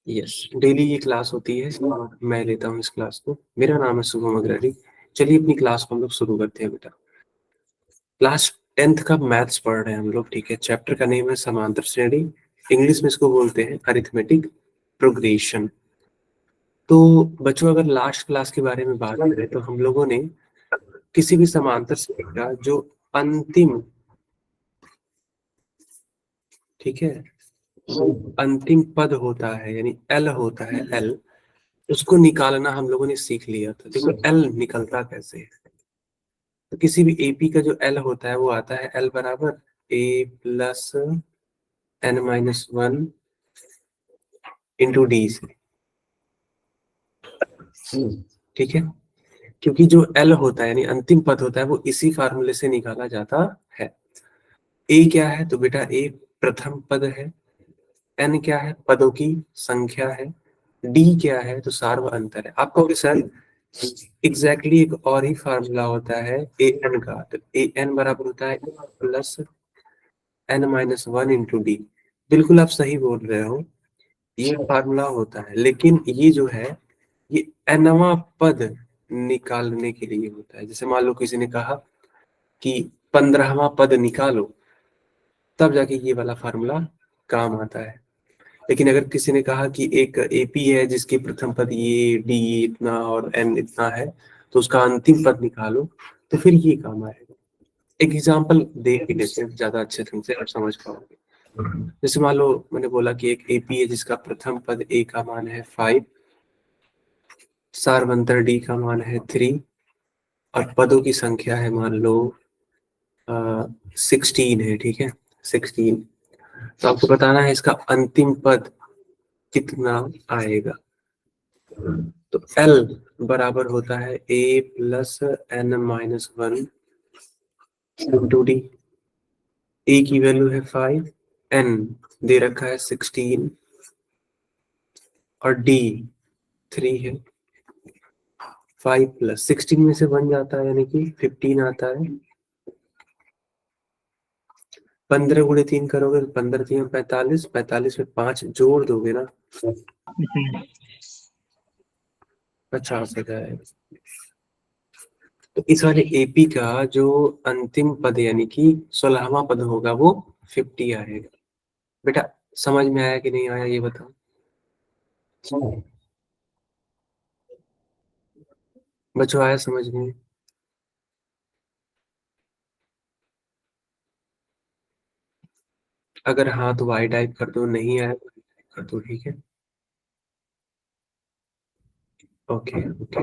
Yes, daily ये class होती है और मैं लेता हूँ इस क्लास को। मेरा नाम है शुभम अग्रवाल। चलिए अपनी क्लास को हम लोग शुरू करते हैं बेटा। क्लास 10th का मैथ्स पढ़ रहे हैं हम लोग, ठीक है। चैप्टर का नेम है समांतर श्रेणी, इंग्लिश में इसको बोलते हैं अरिथमेटिक प्रोग्रेशन। तो बच्चों, अगर लास्ट क्लास के बारे में बात करें तो हम लोगों ने किसी भी समांतर श्रेणी का जो अंतिम, ठीक है, अंतिम पद होता है यानी एल होता है, एल, उसको निकालना हम लोगों ने सीख लिया था। देखो एल निकलता कैसे है। तो किसी भी एपी का जो एल होता है वो आता है एल बराबर A plus n-1 into D से, ठीक है। क्योंकि जो एल होता है यानी अंतिम पद होता है वो इसी फार्मूले से निकाला जाता है। ए क्या है तो बेटा ए प्रथम पद है, एन क्या है पदों की संख्या है, डी क्या है तो सार्व अंतर है। आप कहोगे सर एग्जैक्टली एक और ही फार्मूला होता है ए एन का, तो ए एन बराबर होता है प्लस n-1 इंटू डी। बिल्कुल आप सही बोल रहे हो, ये फार्मूला होता है, लेकिन ये जो है ये nवां पद निकालने के लिए होता है। जैसे मान लो किसी ने कहा कि 15वां पद निकालो, तब जाके ये वाला फार्मूला काम आता है। लेकिन अगर किसी ने कहा कि एक एपी है जिसके प्रथम पद ये, डी इतना और एन इतना है, तो उसका अंतिम पद निकालो, तो फिर ये काम आएगा। एक एग्जांपल देख के लेते हैं, ज्यादा अच्छे ढंग से आप समझ पाओगे। जैसे मान लो मैंने बोला कि एक एपी है जिसका प्रथम पद ए का मान है 5, सार्वंतर डी का मान है 3 और पदों की संख्या है मान लो 16 है, ठीक है, 16। तो आपको बताना है इसका अंतिम पद कितना आएगा। तो L बराबर होता है a plus n-1 into D. a की वैल्यू है 5, n दे रखा है 16 और d 3 है। 5 प्लस 16 में से 1 जाता है यानी कि 15 आता है। 15 गुणे 3 करोगे तो 15 3 45, 45 में 5 जोड़ दोगे ना 50 आ जाएगा। तो इस वाले एपी का जो अंतिम पद यानी कि 16वां पद होगा वो 50 आएगा। बेटा समझ में आया कि नहीं आया ये बताओ। बच्चों आया समझ में? अगर हाँ तो वाई टाइप कर दो, नहीं आया तो कर दो, ठीक है। Okay okay.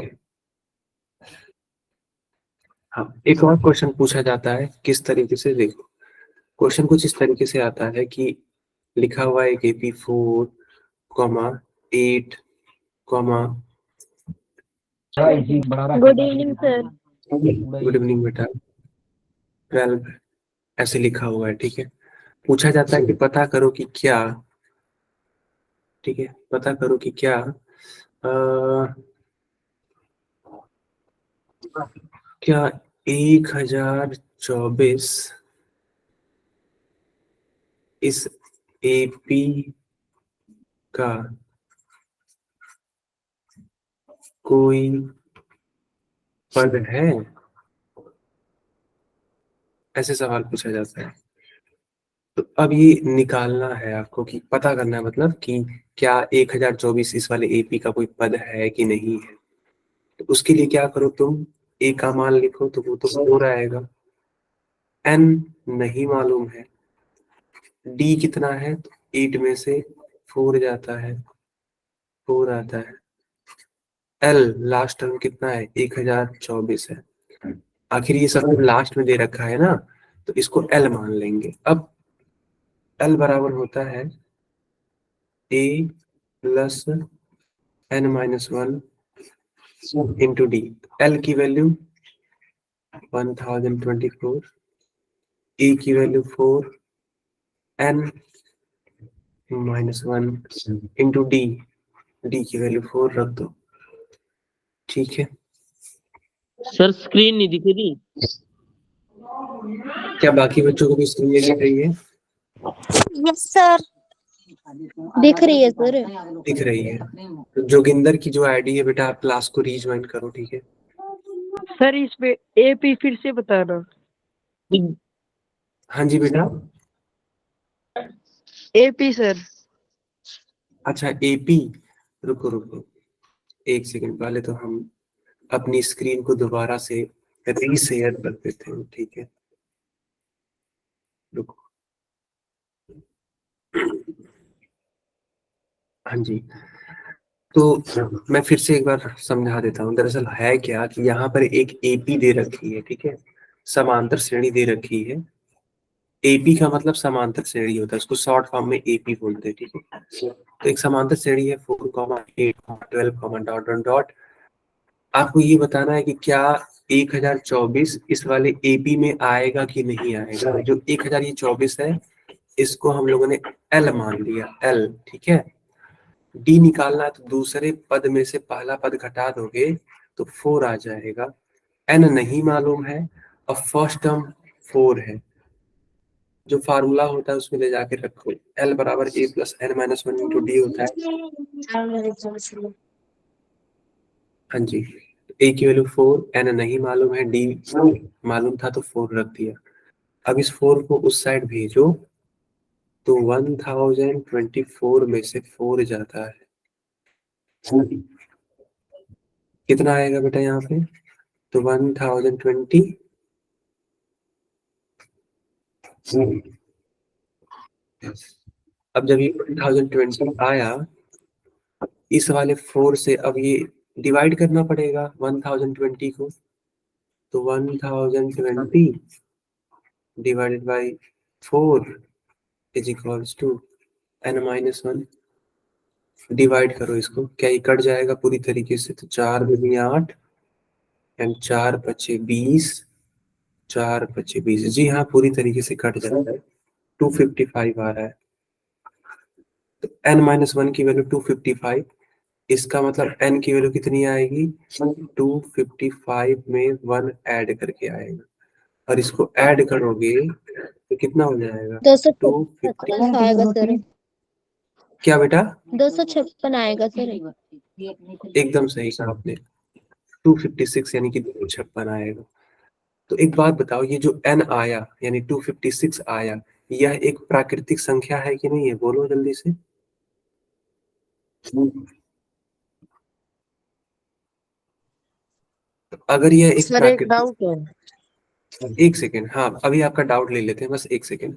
हाँ, एक और क्वेश्चन पूछा जाता है किस तरीके से, देखो क्वेश्चन कुछ इस तरीके से आता है कि लिखा हुआ है एक AP 4, 8, good evening sir. Good evening बेटा, 12 ऐसे लिखा हुआ है, ठीक है। पूछा जाता है कि पता करो कि क्या, ठीक है, पता करो कि क्या क्या 1024 इस एपी का कोई पद है, ऐसे सवाल पूछा जाता है। तो अब ये निकालना है आपको कि पता करना है, मतलब कि क्या 1024 इस वाले एपी का कोई पद है कि नहीं है। तो उसके लिए क्या करो तुम, ए का मान लिखो तो वो तो 4 आएगा, एन नहीं मालूम है, डी कितना है तो 8 में से 4 जाता है, 4 आता है, एल लास्ट टर्म कितना है 1024 है। आखिर ये सब लास्ट में दे रखा है ना, तो इसको एल मान लेंगे। अब एल बराबर होता है A plus n-1 into D. L की वैल्यू 1024, ए की value 4, n-1 into D, D की वैल्यू 4 रख दो, ठीक है। सर स्क्रीन नहीं दिख रही। क्या बाकी बच्चों को भी स्क्रीन दिख रही है? Yes sir. दिख रही है सर। दिख रही है। तो जोगिंदर की जो आईडी है बेटा, आप क्लास को रीज्वाइन करो, ठीक है। सर इस पे एपी फिर से बताना। हाँ जी बेटा। AP sir. अच्छा एपी, रुको रुको एक सेकंड, पहले तो हम अपनी स्क्रीन को दोबारा से रीशेयर कर देते हैं, ठीक है, रुको। हाँ जी, तो मैं फिर से एक बार समझा देता हूँ। दरअसल है क्या कि यहाँ पर एक एपी दे रखी है, ठीक है, समांतर श्रेणी दे रखी है। एपी का मतलब समांतर श्रेणी होता है, उसको शॉर्ट फॉर्म में एपी बोलते हैं, ठीक है। तो एक समांतर श्रेणी है 4, 8, 12, डॉट डॉट डॉट। आपको ये बताना है कि क्या 1024 इस वाले एपी में आएगा कि नहीं आएगा। जो 1024 है इसको हम लोगों ने एल मान लिया, एल, ठीक है। डी निकालना है तो दूसरे पद में से पहला पद घटा दोगे तो 4 आ जाएगा। एन नहीं मालूम है और फर्स्ट टर्म 4 है। जो फार्मूला होता है उसमें ले जाके रखो, एल बराबर A plus N minus one into D होता है। हाँ जी, ए की वैल्यू 4, एन नहीं मालूम है, डी मालूम था तो 4 रख दिया। अब इस 4 को उस साइड भेजो तो 1024 में से 4 जाता है, कितना आएगा बेटा यहाँ पे, तो 1020। अब जब ये 1020 आया, इस वाले 4 से अब ये डिवाइड करना पड़ेगा 1020 को, तो 1020 divided by 4 is equals to n minus 1। Divide करो इसको, क्या ये कट जाएगा पूरी तरीके से, तो 4 दूनी 8 एंड 4 बचे 20, 4 बचे 20, जी हाँ पूरी तरीके से कट जाता है। 255 आ रहा है, तो n माइनस 1 की वैल्यू 255, इसका मतलब n की वैल्यू कितनी आएगी, 255 में 1 ऐड करके आएगा, और इसको ऐड करोगे तो कितना हो जाएगा, 256 आएगा सर। क्या बेटा, 256 आएगा सर। एकदम सही कहा आपने, 256 यानी कि 256 आएगा। तो एक बात बताओ, ये जो n आया यानी 256 आया, यह एक प्राकृतिक संख्या है कि नहीं है, बोलो जल्दी से। तो अगर यह एक सर एक डाउट है। एक सेकेंड, हाँ अभी आपका डाउट ले लेते हैं, बस एक सेकेंड।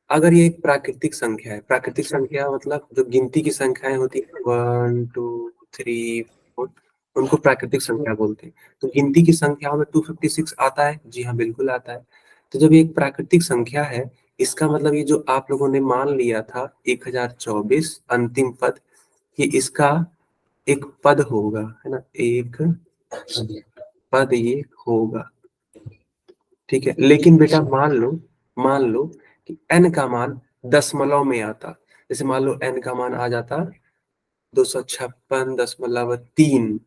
अगर ये एक प्राकृतिक संख्या है, प्राकृतिक संख्या मतलब जो गिनती की संख्याएं होती है 1 2 3 4, उनको प्राकृतिक संख्या बोलते हैं। तो गिनती की संख्याओं में 256 आता है, जी हाँ बिल्कुल आता है। तो जब ये एक प्राकृतिक संख्या है, इसका मतलब ये जो आप लोगों ने मान लिया था 1024 अंतिम पद, ये इसका एक पद होगा, है ना, एक पद ये होगा, ठीक है। लेकिन बेटा मान लो कि n का मान दशमलव में आता, जैसे मान लो n का मान आ जाता 256.3,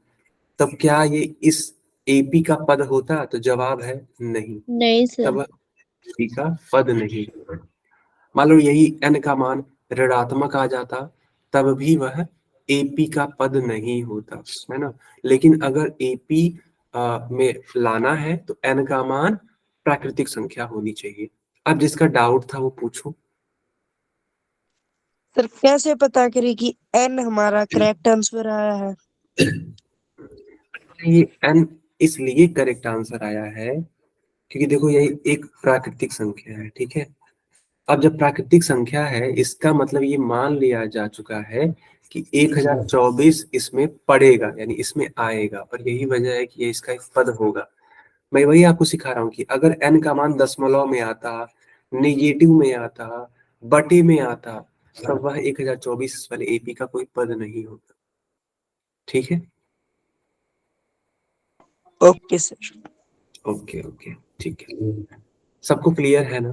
तब क्या ये इस एपी का पद होता, तो जवाब है नहीं, नहीं सर। तब एपी का पद नहीं। मान लो यही n का मान ऋणात्मक आ जाता, तब भी वह एपी का पद नहीं होता, है ना। लेकिन अगर एपी में लाना है तो n का मान प्राकृतिक संख्या होनी चाहिए। अब जिसका डाउट था वो पूछो। सर कैसे पता करें कि एन हमारा करेक्ट आंसर आया है? ये n इसलिए करेक्ट आंसर आया है क्योंकि देखो यही एक प्राकृतिक संख्या है, ठीक है। अब जब प्राकृतिक संख्या है, इसका मतलब ये मान लिया जा चुका है कि 1024 इसमें पड़ेगा, यानी इसमें आएगा, और यही वजह है कि ये इसका एक पद होगा। मैं वही आपको सिखा रहा हूँ कि अगर n का मान दशमलव में आता, नेगेटिव में आता, बटे में आता, तब वह 1024 वाले एपी का कोई पद नहीं होता, ठीक है। Okay sir. ओके ओके ठीक है, सबको क्लियर है ना।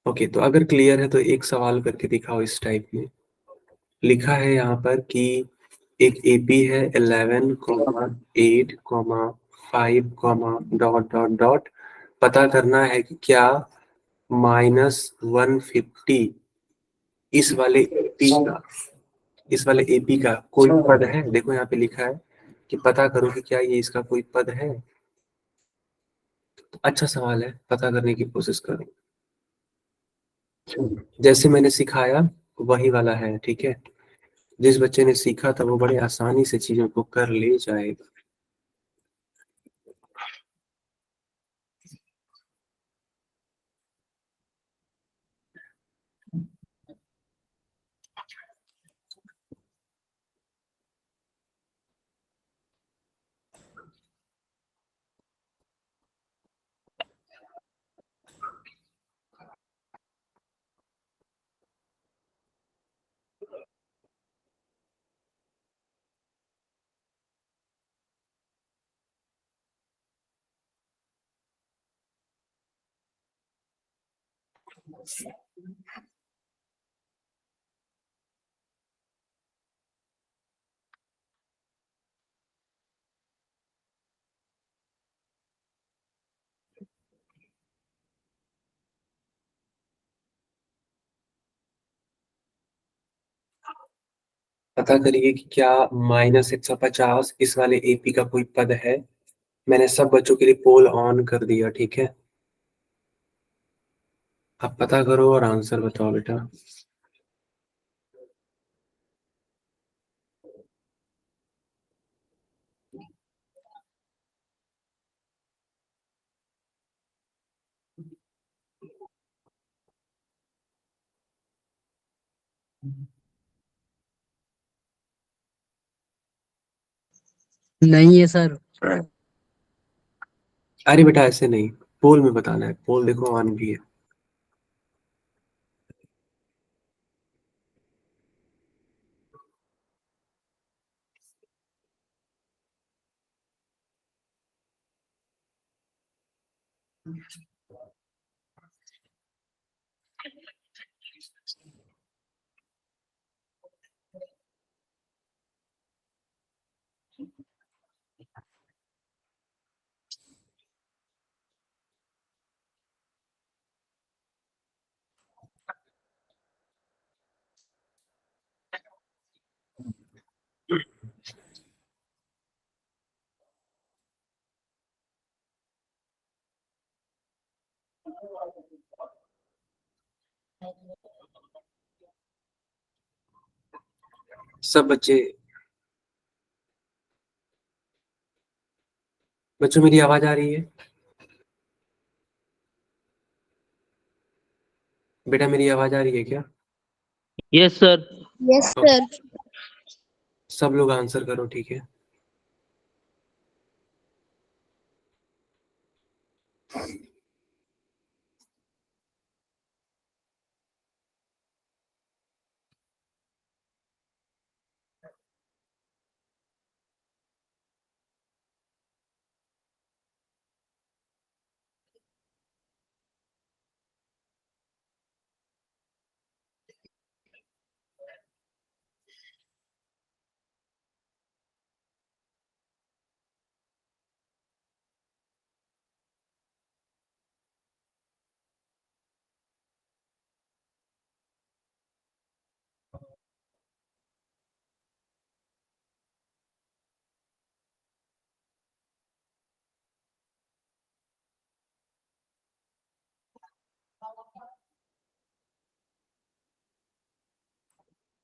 ओके, तो अगर क्लियर है तो एक सवाल करके दिखाओ इस टाइप में। लिखा है यहाँ पर कि एक एपी है 11, 8, 5, डॉट डॉट डॉट, पता करना है कि क्या -150 इस वाले एपी का कोई पद है? देखो यहाँ पे लिखा है कि पता करो कि क्या ये इसका कोई पद है। तो अच्छा सवाल है, पता करने की कोशिश करो। जैसे मैंने सिखाया वही वाला है, ठीक है। जिस बच्चे ने सीखा था वो बड़े आसानी से चीजों को कर ले जाएगा। पता करिए कि क्या -150 इस वाले एपी का कोई पद है। मैंने सब बच्चों के लिए पोल ऑन कर दिया, ठीक है। अब पता करो और आंसर बताओ बेटा। नहीं है सर। अरे बेटा ऐसे नहीं, पोल में बताना है। पोल देखो ऑन भी है। सब बच्चे, बच्चों मेरी आवाज आ रही है? बेटा मेरी आवाज आ रही है क्या? Yes sir. Yes sir. सब लोग आंसर करो, ठीक है।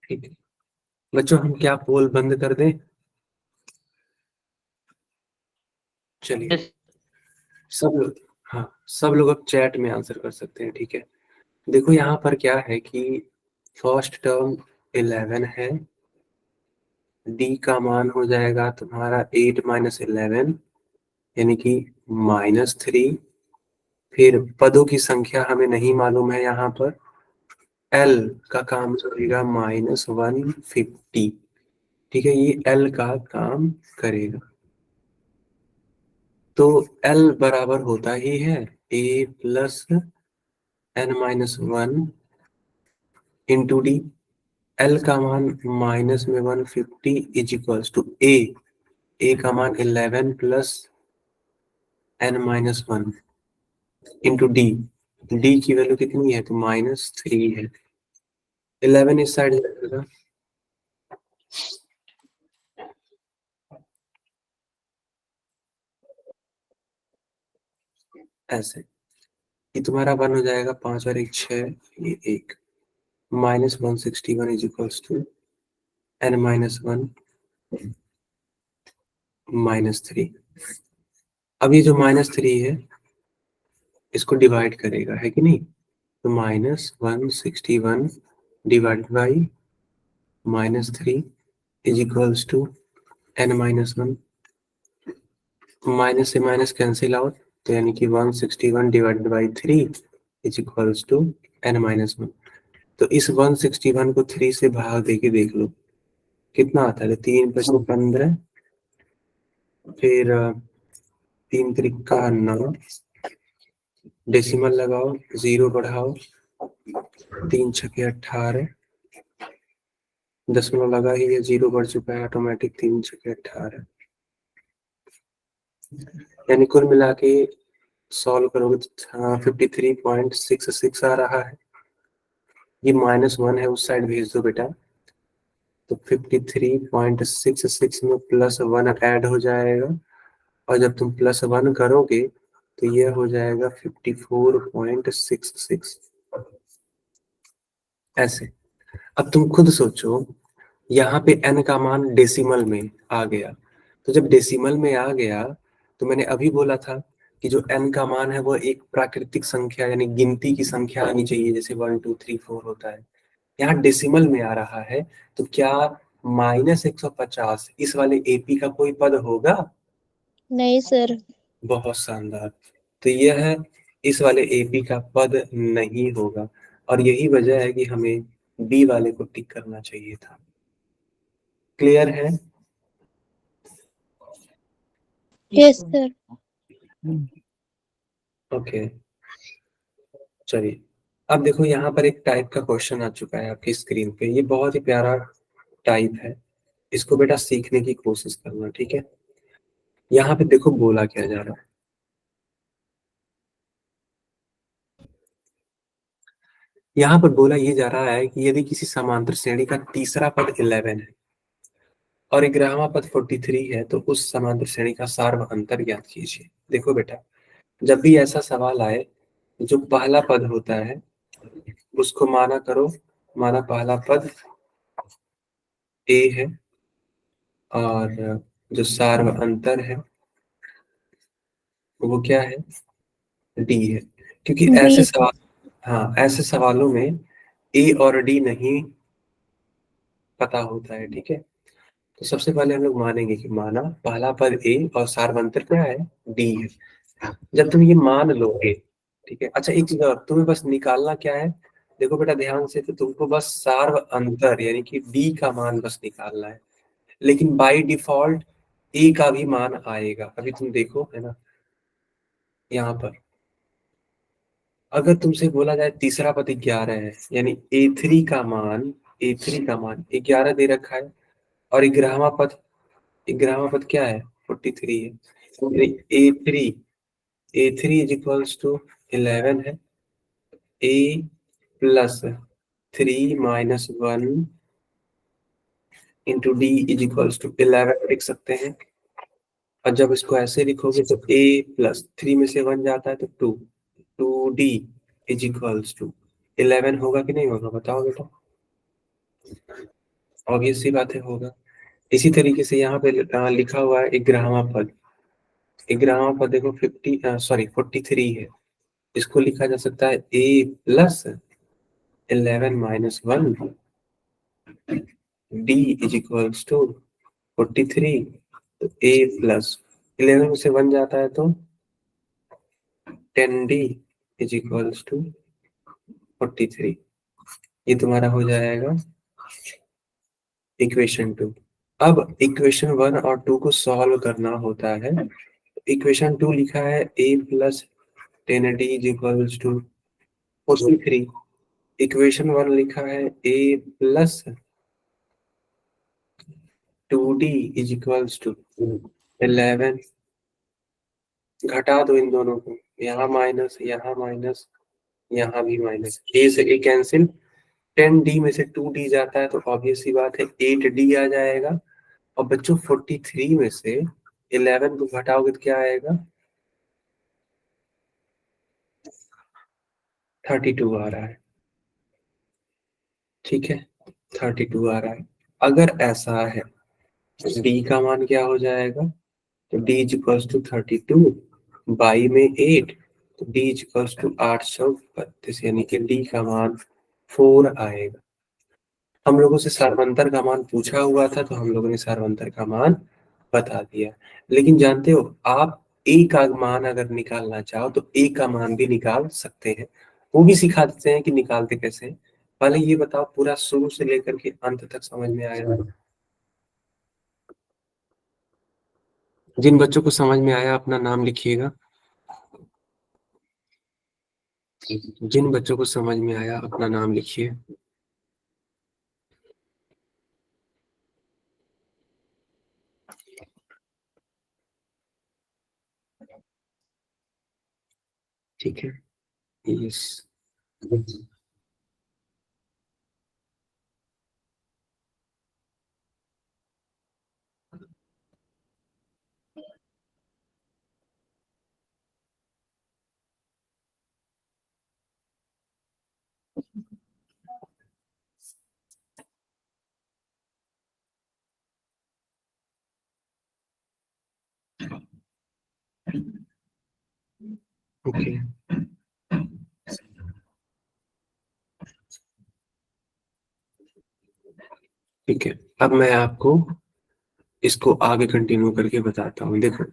ठीक है बच्चों, हम क्या पोल बंद कर दें? चलिए यस सब लोग, हाँ सब लोग अब चैट में आंसर कर सकते हैं, ठीक है। देखो यहाँ पर क्या है कि फर्स्ट टर्म 11 है, डी का मान हो जाएगा तुम्हारा 8 - 11 यानी कि -3। फिर पदों की संख्या हमें नहीं मालूम है यहाँ पर। एल का काम करेगा -150, ठीक है, ये एल का काम करेगा। तो एल बराबर होता ही है a + n-1 into D. L का मान -150 इज इक्वल्स टू ए का मान 11 + n-1 इंटू डी। डी की वैल्यू कितनी है, तो -3 है। 11 इस साइड जाएगा, ऐसे ये तुम्हारा 1 हो जाएगा, 5 और 1 6, ये 1, -161 इज इक्वल्स टू n -1 -3। अब ये जो -3 है इसको डिवाइड करेगा, है कि नहीं, तो -161 divided by -3 is equals to n -1, minus से माइनस कैंसिल आउट, तो यानी कि 161 divided by 3 is equals to n -1। तो इस 161 को 3 से भाग दे के देख लो कितना आता है, 3 × 15, फिर 3 त्रिका 9, डेसिमल लगाओ, 0 बढ़ाओ, 3 छके 18, दशमलव लगा ही है, 0 बढ़ चुका है ऑटोमेटिक, 3 छके 18, यानी कुल मिला के सॉल्व करोगे तो 53.66 आ रहा है। ये -1 है, उस साइड भेज दो बेटा, तो 53.66 में +1 ऐड हो जाएगा, और जब तुम +1 करोगे तो ये हो जाएगा 54.66, ऐसे। अब तुम खुद सोचो, यहाँ पे n का मान डेसिमल में आ गया, तो जब डेसिमल में आ गया तो मैंने अभी बोला था कि जो n का मान है वो एक प्राकृतिक संख्या यानी गिनती की संख्या आनी चाहिए, जैसे 1 2 3 4 होता है। यहाँ डेसिमल में आ रहा है, तो क्या -150 इस वाले एपी का कोई पद होगा? नहीं सर। बहुत शानदार, तो यह है इस वाले एपी का पद नहीं होगा, और यही वजह है कि हमें बी वाले को टिक करना चाहिए था। क्लियर है? Yes sir. ओके, चलिए अब देखो यहाँ पर एक टाइप का क्वेश्चन आ चुका है आपकी स्क्रीन पे, ये बहुत ही प्यारा टाइप है, इसको बेटा सीखने की कोशिश करना, ठीक है। यहाँ पे देखो बोला क्या जा रहा है, यहाँ पर बोला ये जा रहा है कि यदि किसी समांतर श्रेणी का तीसरा पद 11 है और 11वां पद 43 है, तो उस समांतर श्रेणी का सार्व अंतर ज्ञात कीजिए। देखो बेटा, जब भी ऐसा सवाल आए, जो पहला पद होता है उसको माना करो, माना पहला पद a है और जो सार्व अंतर है वो क्या है, d है, क्योंकि ऐसे D। सवाल, हाँ ऐसे सवालों में a और d नहीं पता होता है, ठीक है। तो सबसे पहले हम लोग मानेंगे कि माना पहला पद a और सार्वंतर क्या है, d है। जब तुम ये मान लोगे, ठीक है, अच्छा एक चीज और, तुम्हें बस निकालना क्या है, देखो बेटा ध्यान से, तो तुमको बस सार्व अंतर यानी कि d का मान बस निकालना है, लेकिन बाय डिफॉल्ट a का भी मान आएगा। अभी तुम देखो, है ना, यहाँ पर अगर तुमसे बोला जाए तीसरा पद 11 है, यानी a3 का मान, a3 का मान 11 दे रखा है, और 11वां पद क्या है, 43 है, तो a3 इज इक्वल्स टू 11 है, a plus 3 - 1 into d is equals to 11 लिख सकते हैं। और जब इसको ऐसे लिखोगे तो a प्लस 3 में से 1 जाता है तो 2d इज इक्वल्स टू 11 होगा कि नहीं होगा, बताओ बेटा। ऑब्वियस सी बात है, होगा। इसी तरीके से यहाँ पे लिखा हुआ है 11वां पद, 11वां पद देखो 43 है, इसको लिखा जा सकता है a plus 11 - 1 d is equals to 43, तो a प्लस 11 में से 1 जाता है तो 10d इज इक्वल्स टू 43। ये तुम्हारा हो जाएगा इक्वेशन 2। अब इक्वेशन 1 और 2 को सॉल्व करना होता है। इक्वेशन 2 लिखा है a plus 10d is equals to 43। Equation 1 लिखा है a plus 2d is equals to 11। घटा दो इन दोनों को, यहाँ माइनस यहाँ माइनस, यहाँ भी माइनस, ए से ए कैंसिल, 10d में से 2d जाता है तो ऑब्वियस सी बात है 8d आ जाएगा। और बच्चों 43 में से 11 को घटाओगे तो क्या आएगा, 32 आ रहा है। ठीक है, 32 आ रहा है। अगर ऐसा है d का मान क्या हो जाएगा, तो d is equals to 32 by में 8, तो d इज इक्वल्स टू 832, यानी कि d का मान 4 आएगा। हम लोगों से सार्वंतर का मान पूछा हुआ था तो हम लोगों ने सार्वंतर का मान बता दिया। लेकिन जानते हो आप ए का मान अगर निकालना चाहो तो ए का मान भी निकाल सकते हैं, वो भी सिखा देते हैं कि निकालते कैसे हैं। पहले ये बताओ पूरा शुरू से लेकर के अंत तक समझ में आया? जिन बच्चों को समझ में आया अपना नाम लिखिएगा। जिन बच्चों को समझ में आया अपना नाम लिखिए। ठीक है, यस। ओके, ठीक है। अब मैं आपको इसको आगे कंटिन्यू करके बताता हूँ। देखो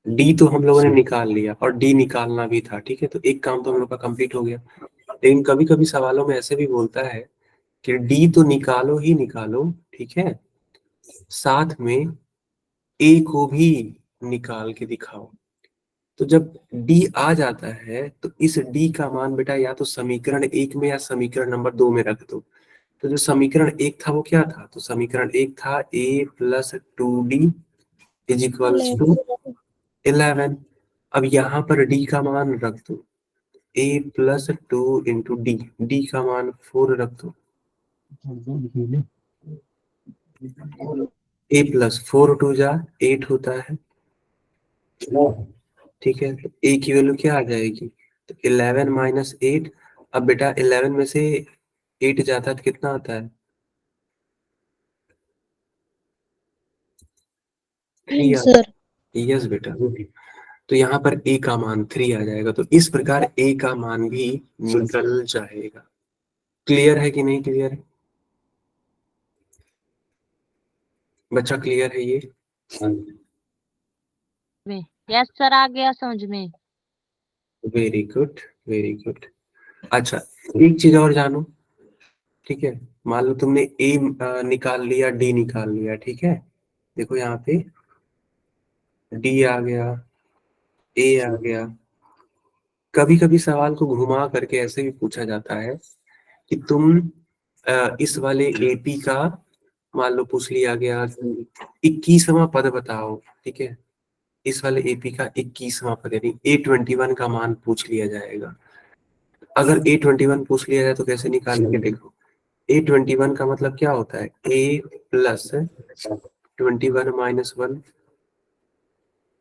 डी तो हम लोगों ने निकाल लिया और डी निकालना भी था, ठीक है, तो एक काम तो हम लोग का कंप्लीट हो गया। लेकिन कभी कभी सवालों में ऐसे भी बोलता है कि डी तो निकालो ही निकालो, ठीक है, साथ में ए को भी निकाल के दिखाओ। तो जब डी आ जाता है तो इस डी का मान बेटा या तो समीकरण 1 में या समीकरण नंबर 2 में रख दो। तो जो समीकरण 1 था वो क्या था, तो समीकरण 1 था a plus 2d is equals to 11। अब यहाँ पर d का मान रख दो, a plus 2 into D, D का मान 4 रख दो, a प्लस 4 टू जा 8 होता है, ठीक है, तो a की वैल्यू क्या आ जाएगी, तो 11 माइनस 8। अब बेटा 11 में से 8 जाता है तो कितना आता है, 3 आता सर है। यस बेटा, तो यहाँ पर a का मान 3 आ जाएगा। तो इस प्रकार a का मान भी निकल जाएगा। क्लियर है कि नहीं क्लियर है बच्चा, क्लियर है ये? में यस सर, आ गया समझ में। Very good, very good. अच्छा, एक चीज और जानो, ठीक है, मान लो तुमने a निकाल लिया, d निकाल लिया, ठीक है, देखो यहाँ पे d आ गया, a आ गया। कभी कभी सवाल को घुमा करके ऐसे भी पूछा जाता है कि तुम इस वाले एपी का मान लो पूछ लिया गया 21वां पद बताओ, ठीक है, इस वाले एपी का 21वां पद यानी A21 का मान पूछ लिया जाएगा। अगर A21 पूछ लिया जाए तो कैसे निकालेंगे, देखो A21 का मतलब क्या होता है, A plus 21 minus 1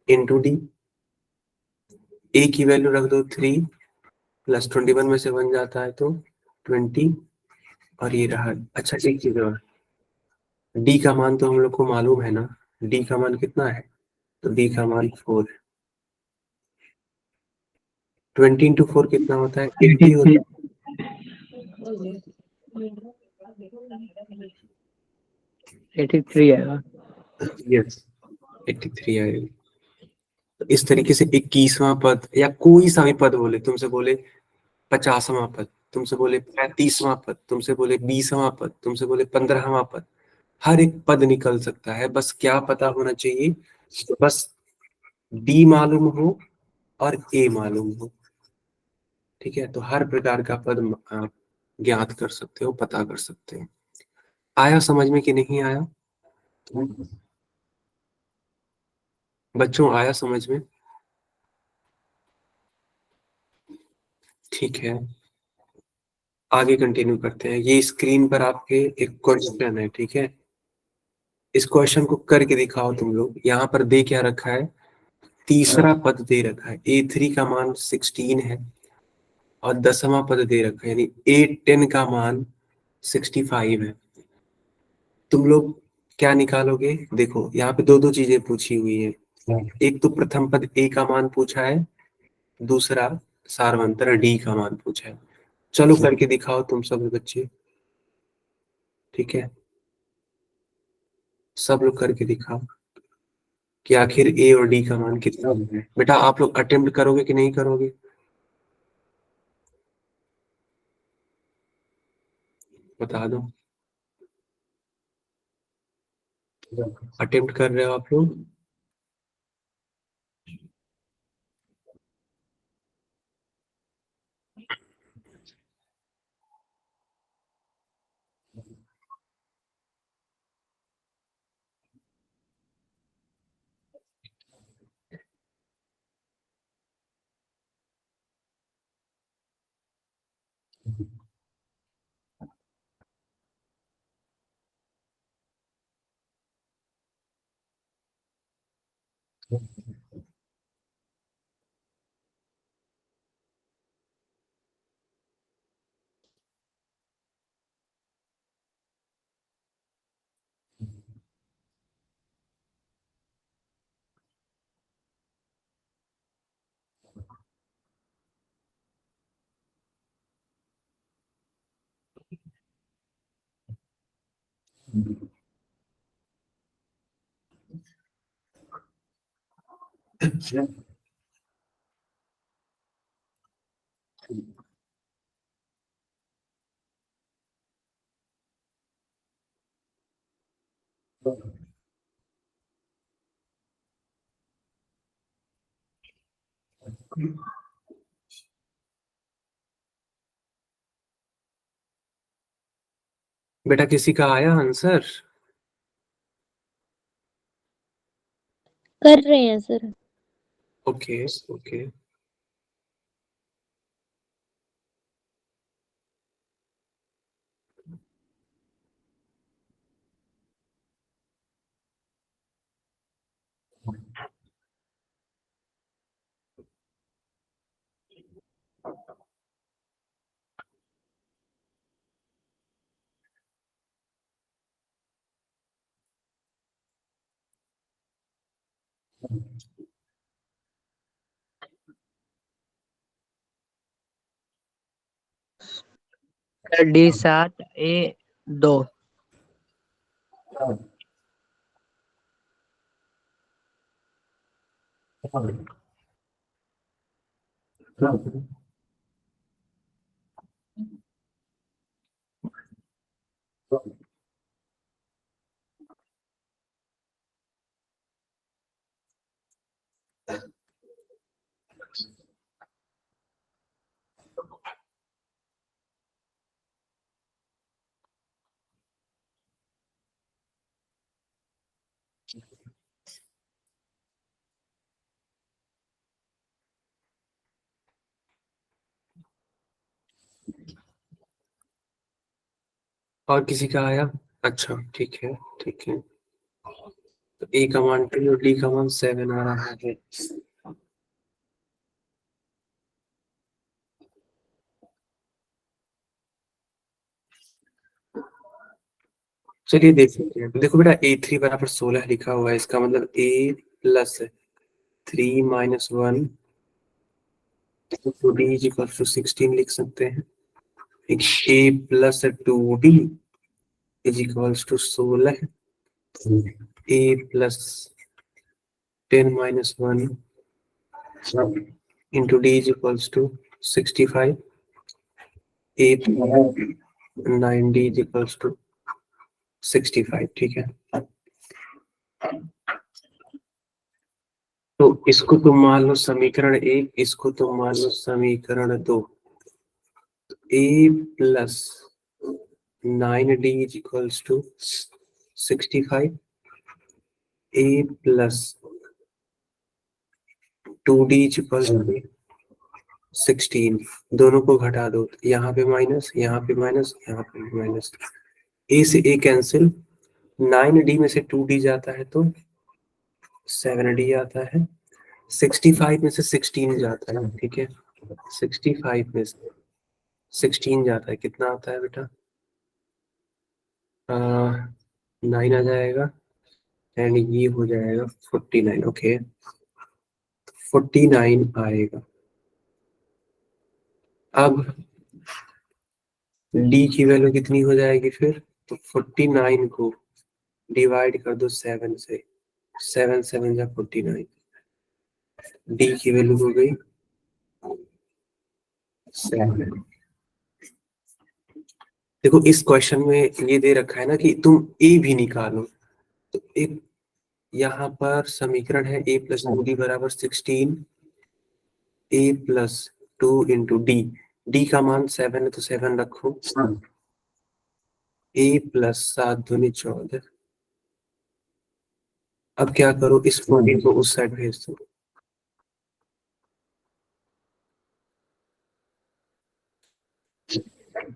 into D, A की वैल्यू रख दो 3 प्लस 21 में से 1 जाता है तो 20, और ये रहा। अच्छा एक चीज और, डी का मान तो हम लोग को मालूम है ना, डी का मान कितना है, तो डी का मान 4 है। 20 इंटू 4 कितना होता है, 80 होता है। 83 आएगा। यस, 83 आएगा। तो इस तरीके से 21वां पद या कोई सा भी पद बोले, तुमसे बोले 50वां पद, तुमसे बोले 35वां पद, तुमसे बोले 20वां पद, तुमसे बोले 15वां पद, हर एक पद निकल सकता है। बस क्या पता होना चाहिए, तो बस डी मालूम हो और ए मालूम हो, ठीक है, तो हर प्रकार का पद आप ज्ञात कर सकते हो, पता कर सकते हो। आया समझ में कि नहीं आया बच्चों, आया समझ में? ठीक है, आगे कंटिन्यू करते हैं। ये स्क्रीन पर आपके एक क्वेश्चन है, ठीक है। इस क्वेश्चन को करके दिखाओ तुम लोग। यहाँ पर दे क्या रखा है, तीसरा पद दे रखा है, A3 का मान 16 है और 10वां पद दे रखा है, यानी A10 का मान 65 है। तुम लोग क्या निकालोगे? देखो यहाँ पे दो दो चीजें पूछी हुई है। एक तो प्रथम पद A का मान पूछा है, दूसरा सारवंतर D का मान पूछा है। चलो करके दिखाओ तुम सब बच्चे, ठीक है। सब लोग करके दिखाओ कि आखिर A और D का मान कितना है। बेटा आप लोग अटेम्प्ट करोगे कि नहीं करोगे? बता दो। अटेम्प्ट कर रहे हो आप लोग? बेटा किसी का आया आंसर? कर रहे हैं sir. Okay okay. D7 A2। और किसी का आया? अच्छा ठीक है ठीक है। तो A का मान 2 और D का मान 7 आ रहा है। चलिए देख सकते हैं। देखो बेटा A3 बराबर 16 लिखा हुआ है, इसका मतलब A+3 - 1 तो D इज इक्वल टू 16 लिख सकते हैं। A+2D is equals to 16। A+10 - 1 into D is equals to 65. A+9D is equals to 65, ठीक है। तो इसको तुम मान लो समीकरण 1, इसको तुम मान लो समीकरण 2। A+9D is equals to 65. A+2D is equals to 16, दोनों को घटा दो, यहाँ पे माइनस, यहाँ पे माइनस, यहाँ पे माइनस, ए से ए कैंसिल, 9d में से 2d जाता है तो 7d आता है, 65 में से 16 जाता है, ठीक है, 65 में से 16 जाता है, कितना आता है बेटा? 9 आ जाएगा एंड ये हो जाएगा 49, ओके 49 आएगा। अब d की वैल्यू कितनी हो जाएगी फिर? तो 49 को डिवाइड कर दो 7 से, 7 7 जा 49, d की वैल्यू हो गई 7। देखो इस क्वेश्चन में ये दे रखा है ना कि तुम a भी निकालो, तो एक यहाँ पर समीकरण है a प्लस 2d बराबर 16, a प्लस 2 इंटू d का मान 7 है तो 7 रखो, a प्लस 7 दूनी 14। अब क्या करो, इस 14 को उस साइड भेज दो,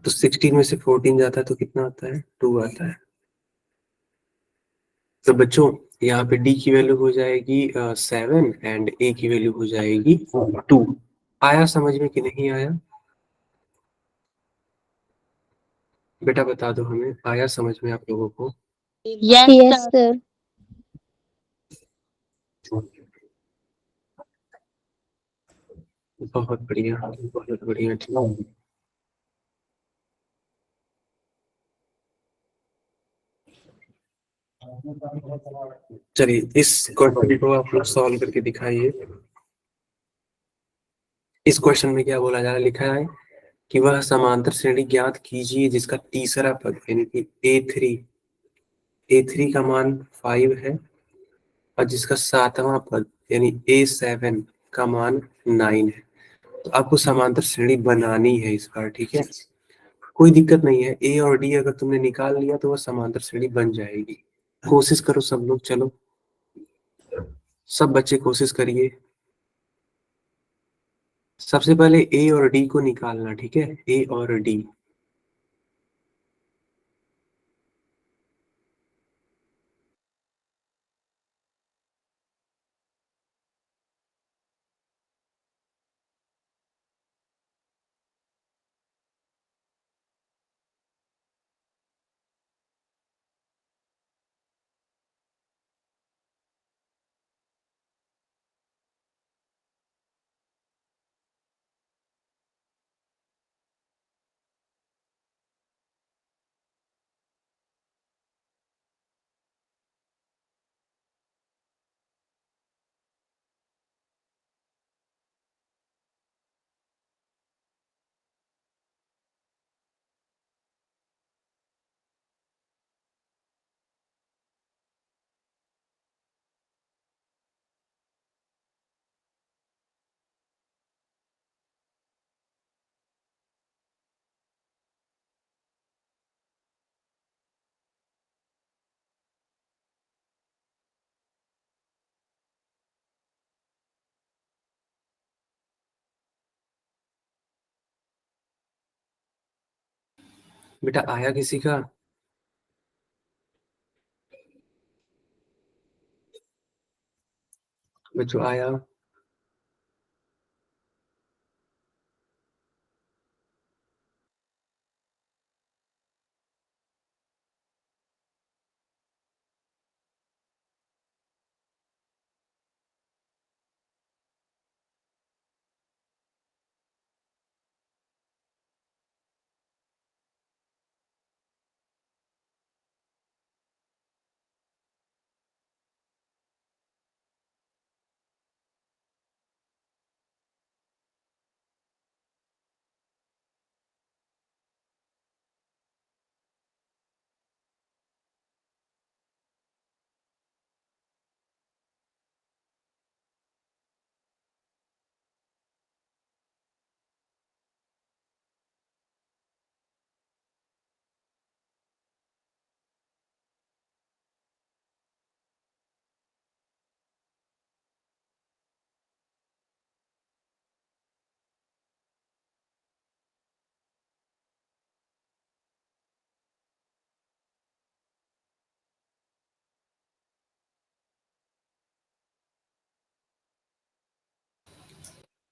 तो 16 में से 14 जाता है तो कितना आता है? 2 आता है। तो बच्चों यहाँ पे d की वैल्यू हो जाएगी 7 एंड a की वैल्यू हो जाएगी 2। आया समझ में कि नहीं आया? बेटा बता दो हमें, आया समझ में आप लोगों को? Yes yes sir. सर। बहुत बढ़िया, बहुत बढ़िया, ठीक। चलिए इस क्वेश्चन को आप लोग सॉल्व करके दिखाइए। इस क्वेश्चन में क्या बोला जा रहा है, लिखा है कि वह समांतर श्रेणी ज्ञात कीजिए जिसका तीसरा पद यानी कि a3 का मान 5 है और जिसका सातवां पद यानी a7 का मान 9 है। तो आपको समांतर श्रेणी बनानी है इस बार, ठीक है? कोई दिक्कत नहीं है, ए और डी अगर तुमने निकाल लिया तो वह समांतर श्रेणी बन जाएगी। कोशिश करो सब लोग, चलो सब बच्चे कोशिश करिए। सबसे पहले ए और डी को निकालना, ठीक है? ए और डी, बेटा आया किसी का? बच्चों आया?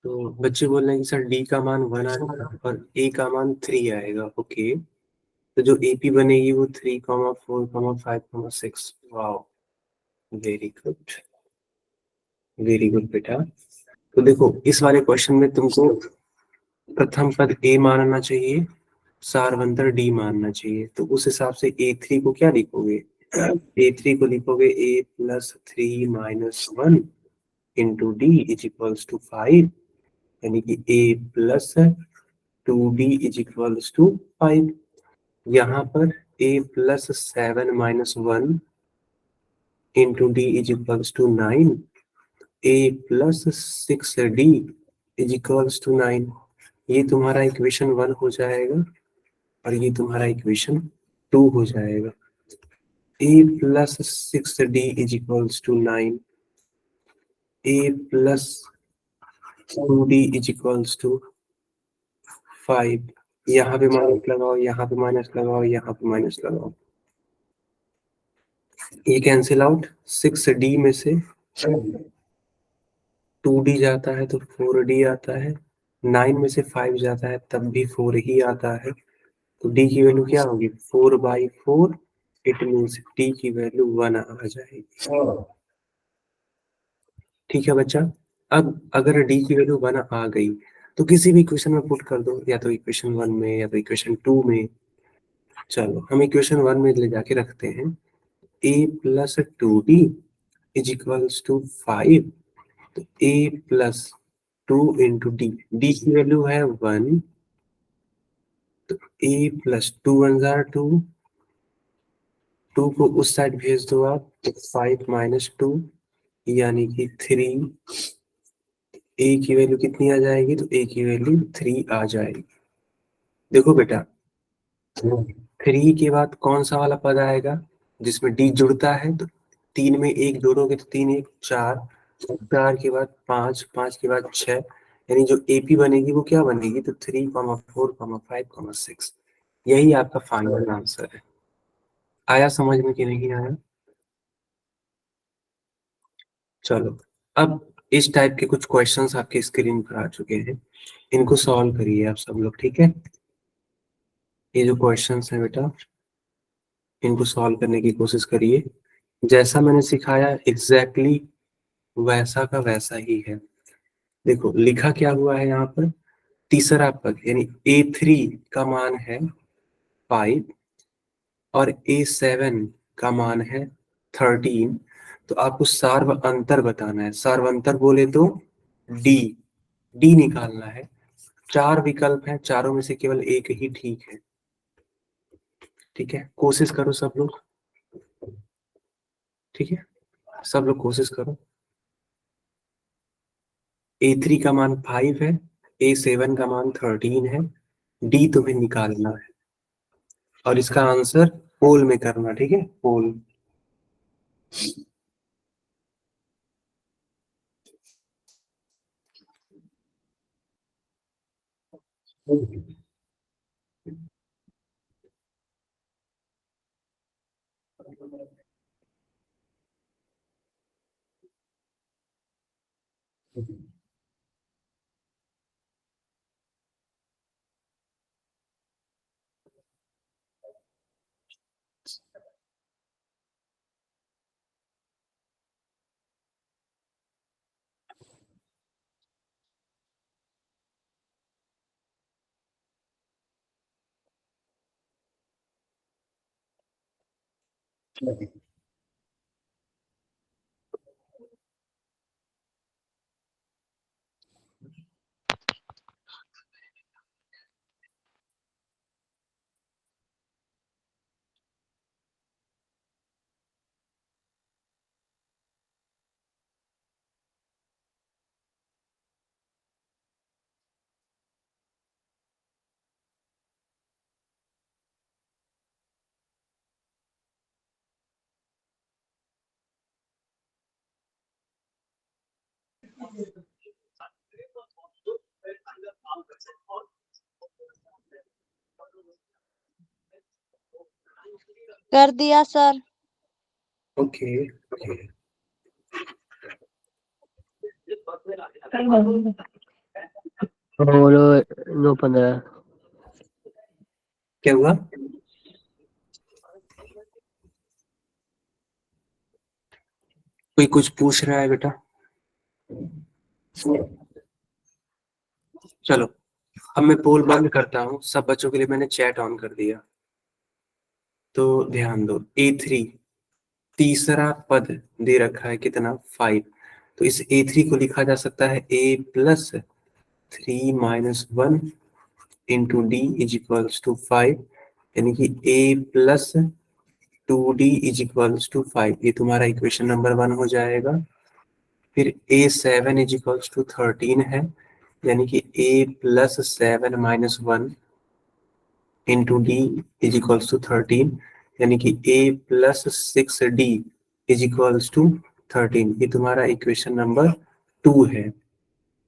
तो बच्चे बोल रहे हैं कि सर डी का मान 1 आएगा और ए का मान 3 आएगा। ओके, तो जो एपी बनेगी वो 3, 4, 5, 6। Wow, very good, very good बेटा। तो देखो इस वाले क्वेश्चन में तुमको प्रथम पद ए मानना चाहिए, सारवंतर डी मानना चाहिए। तो उस हिसाब से A3 को क्या लिखोगे? A3 को लिखोगे A+3 - 1 into d is equals to 5, यानी कि A+2D इज इक्वल्स टू 5। यहाँ पर A+7 - 1 into d is equals to 9, A+6D is equals to 9। ये तुम्हारा इक्वेशन 1 हो जाएगा और ये तुम्हारा इक्वेशन 2 हो जाएगा। A+6D is equals to 9, A+2D is equals to 5। यहाँ पे माइनस लगाओ, यहाँ पे माइनस लगाओ, यहाँ पे माइनस लगाओ, ये कैंसिल आउट। 6D में से 2D जाता है तो 4D आता है, 9 में से 5 जाता है तब भी 4 ही आता है। तो D की वैल्यू क्या होगी? 4/4। इट मीन्स D की वैल्यू 1 आ जाएगी। ठीक है बच्चा। अब अगर D की वैल्यू 1 आ गई तो किसी भी इक्वेशन में पुट कर दो, या तो इक्वेशन 1 में या तो इक्वेशन 2 में। चलो हम इक्वेशन 1 में ले जाके रखते हैं। A+2D is equals to 5। तो A+2 इंटू डी, डी की वैल्यू है 1, तो A+2 1 जार 2, 2 को उस साइड भेज दो आप, तो 5 - 2 यानी कि 3। ए की वैल्यू कितनी आ जाएगी? तो ए की वैल्यू 3 आ जाएगी। देखो बेटा, 3 के बाद कौन सा वाला पद आएगा जिसमें डी जुड़ता है? तो 3 में 1 जोड़ोगे तो 3 1 4, 4 के बाद 5, 5 के बाद 6, यानी जो एपी बनेगी वो क्या बनेगी? तो 3, 4, 5, 6। यही आपका फाइनल आंसर है। आया समझ में कि नहीं आया? चलो, अब इस टाइप के कुछ क्वेश्चंस आपके स्क्रीन पर आ चुके हैं, इनको सॉल्व करिए आप सब लोग, ठीक है? ये जो क्वेश्चंस हैं बेटा, इनको सॉल्व करने की कोशिश करिए। जैसा मैंने सिखाया एग्जैक्टली वैसा का वैसा ही है। देखो लिखा क्या हुआ है यहाँ पर? तीसरा पद यानी A3 का मान है 5 और A7 का मान है 13। तो आपको सार्व अंतर बताना है। सार्वंतर बोले तो डी, डी निकालना है। 4 विकल्प हैं, चारों में से केवल एक ही ठीक है। ठीक है, कोशिश करो सब लोग। ठीक है, सब लोग कोशिश करो। A3 का मान 5 है, A7 का मान 13 है, डी तुम्हें निकालना है और इसका आंसर पोल में करना। ठीक है, पोल। कर दिया सर। ओके, बोलो 9 15। क्या हुआ? कोई कुछ पूछ रहा है बेटा? चलो अब मैं पोल बंद करता हूँ, सब बच्चों के लिए मैंने चैट ऑन कर दिया। तो ध्यान दो, A3 तीसरा पद दे रखा है कितना, 5। तो इस A3 को लिखा जा सकता है A+3 - 1 into d is equals to 5, यानी कि A+2D इज इक्वल्स टू 5। ये तुम्हारा इक्वेशन नंबर 1 हो जाएगा। फिर A7 इज इक्वल्स टू 13 है, यानी कि A+7 - 1 into d is equals to 13, यानी कि A+6D इज इक्वल्स टू 13। ये तुम्हारा इक्वेशन नंबर 2 है।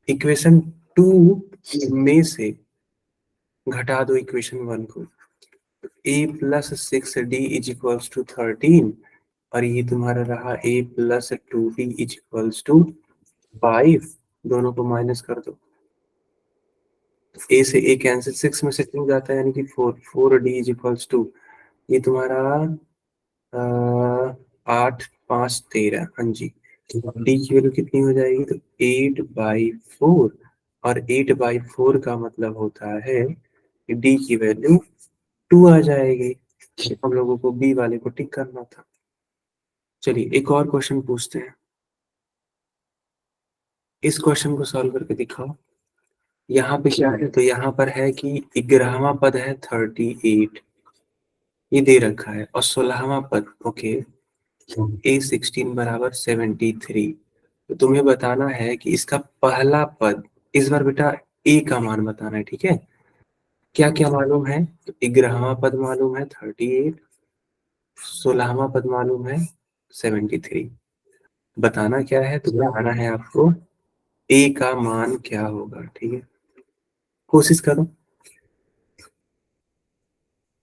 इक्वेशन 2 में से घटा दो इक्वेशन 1 को, A+6D इज इक्वल्स टू 13, और ये तुम्हारा रहा A+2D इज इक्वल्स टू 5। दोनों को माइनस कर दो, A से A कैंसिल, 6 में से 2 जाता है, यानी कि 4D इज इक्वल्स टू, ये तुम्हारा 8 5 13, हाँ जी। डी की वैल्यू कितनी हो जाएगी, तो 8/4, और 8/4 का मतलब होता है कि डी की वैल्यू 2 आ जाएगी। हम लोगों को बी वाले को टिक करना था। चलिए एक और क्वेश्चन पूछते हैं। इस क्वेश्चन को सॉल्व करके दिखाओ। यहाँ पे क्या है, तो यहाँ पर है कि 11वां पद है 38, ये दे रखा है, और 16वां पद ओके A16 बराबर 73। तो तुम्हें बताना है कि इसका पहला पद, इस बार बेटा ए का मान बताना है, ठीक है। क्या क्या मालूम है, तो 11वां पद मालूम है 38, 16वां पद मालूम है 73। बताना क्या है, तो बताना है आपको ए का मान क्या होगा, ठीक है। कोशिश करो,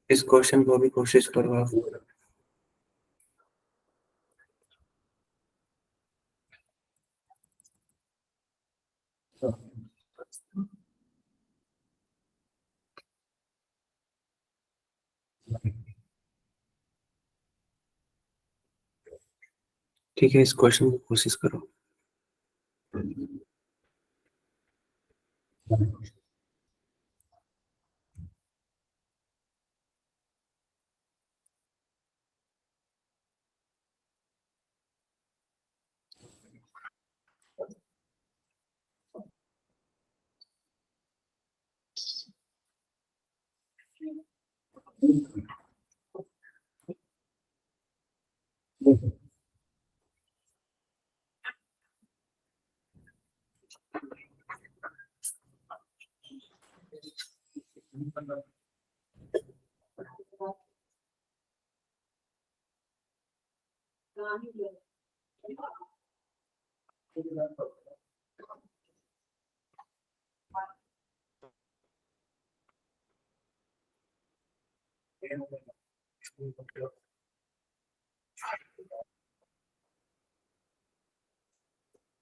इस क्वेश्चन को भी कोशिश करो आप। ठीक है, इस क्वेश्चन को कोशिश करो।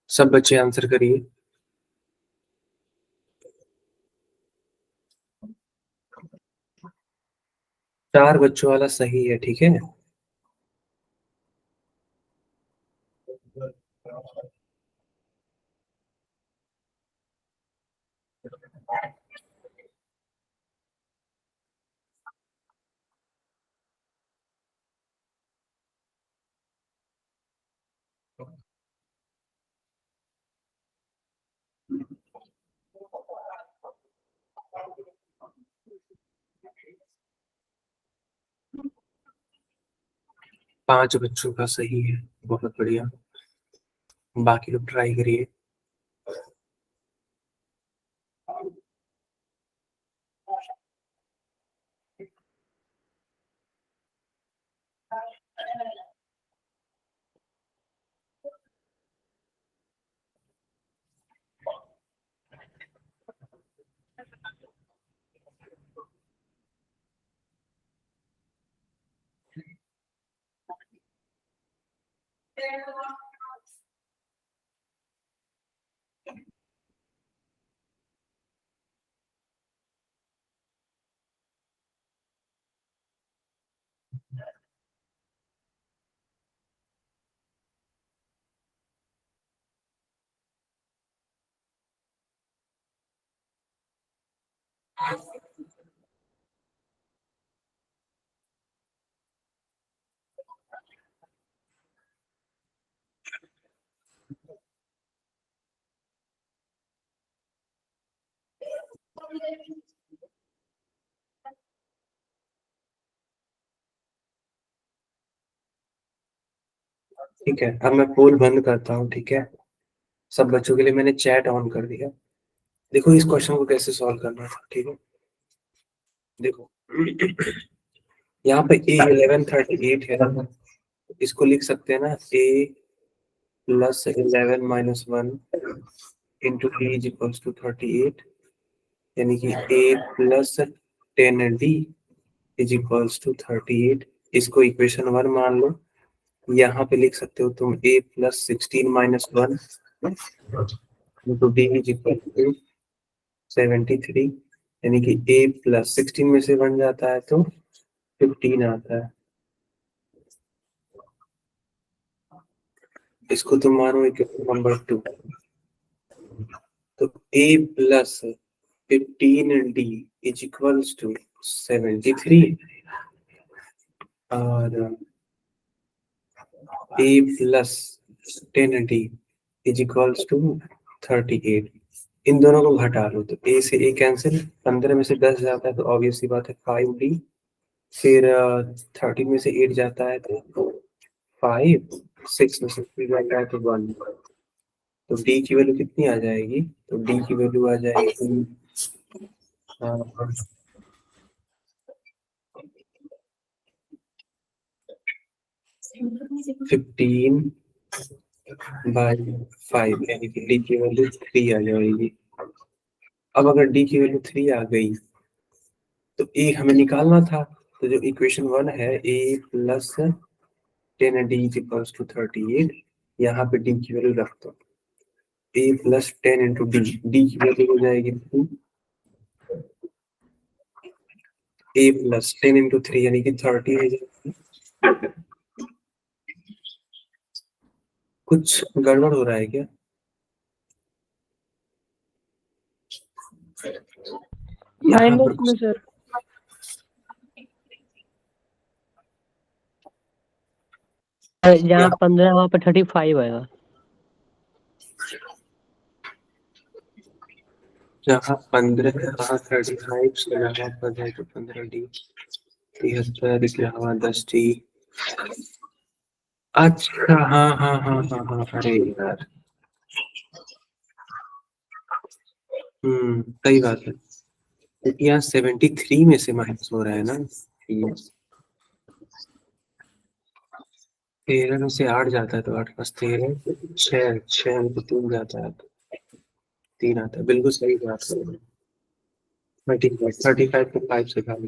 सब बच्चे आंसर करिए। 4 बच्चों वाला सही है, ठीक है। 5 बच्चों का सही है, बहुत बढ़िया। बाकी लोग ट्राई करिए। ठीक है, अब मैं पोल बंद करता हूँ। ठीक है, सब बच्चों के लिए मैंने चैट ऑन कर दिया। देखो इस क्वेश्चन को कैसे सॉल्व करना था। ठीक है, देखो यहाँ पे A1138 है, इसको लिख सकते हैं ना A+11 - 1 into D is equals to 38, यानी कि A+10D इज इक्वल्स टू 38। इसको इक्वेशन 1 मान लो। यहाँ पे लिख सकते हो तुम A+16 - 1 into D is equal to 73, यानी कि A+16 में से 1 जाता है तो 15 आता है। इसको तुम मानो इक्वेशन नंबर 2। तो A+15D इज इक्वल्स टू 73 और A+10D इज इक्वल्स टू 38। इन दोनों को घटा लो तो A से A कैंसिल, 15 में से 10 जाता है तो ऑब्वियस सी बात है 5D, फिर 30 में से 8 जाता है तो 5, 6 में से 3 जाता है तो 1। तो D की वैल्यू कितनी आ जाएगी? तो D की वैल्यू आ जाएगी 15/5, यानी कि D की वैल्यू 3 आ जाएगी। अब अगर D की वैल्यू 3 आ गई तो A हमें निकालना था। तो जो इक्वेशन 1 है A+10D इज इक्वल्स टू 38, यहाँ पे D की वैल्यू रख दो। A+10 इंटू D, D की वैल्यू हो जाएगी 2, A+10 इंटू 3 यानी कि 30 हो जाएगी। कुछ गड़बड़ हो रहा है क्या? माइनस में सर। जहाँ 15 वहाँ पे 35 आएगा। जहाँ 15 वहाँ 35 से जहाँ पर है तो 15D, 73 इसलिए हवा 10D। अच्छा हाँ हाँ हाँ हाँ हाँ, अरे यार सही बात है, क्योंकि यहाँ 73 में से माइनस हो रहा है ना। 13 में से 8 जाता है तो 8 + 13, 6 में से 3 जाता है तो 3 आता है। बिल्कुल सही बात है। 35 को 5 से भाग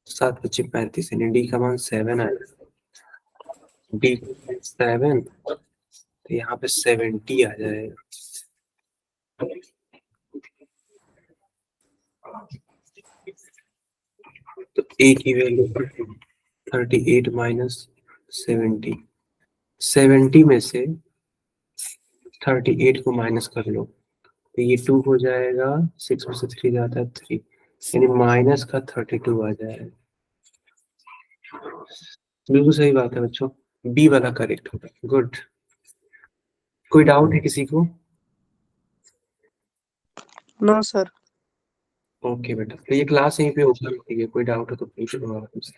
7 × 5 = 35, यानी D का मान 7 आएगा। D 7 तो यहाँ पे 70 आ जाएगा। तो A की वैल्यू 38 - 70, 70 में से 38 को माइनस कर लो तो ये 2 हो जाएगा, 6 में से 3 जाता है 3, यानी माइनस का 32 आ जाएगा। बिल्कुल सही बात है बच्चों, बी वाला करेक्ट होगा। गुड। कोई डाउट है किसी को? No sir. ओके बेटा, तो ये क्लास यहीं पे ओपन होती है, कोई डाउट हो तो पूछ लो आप मुझसे।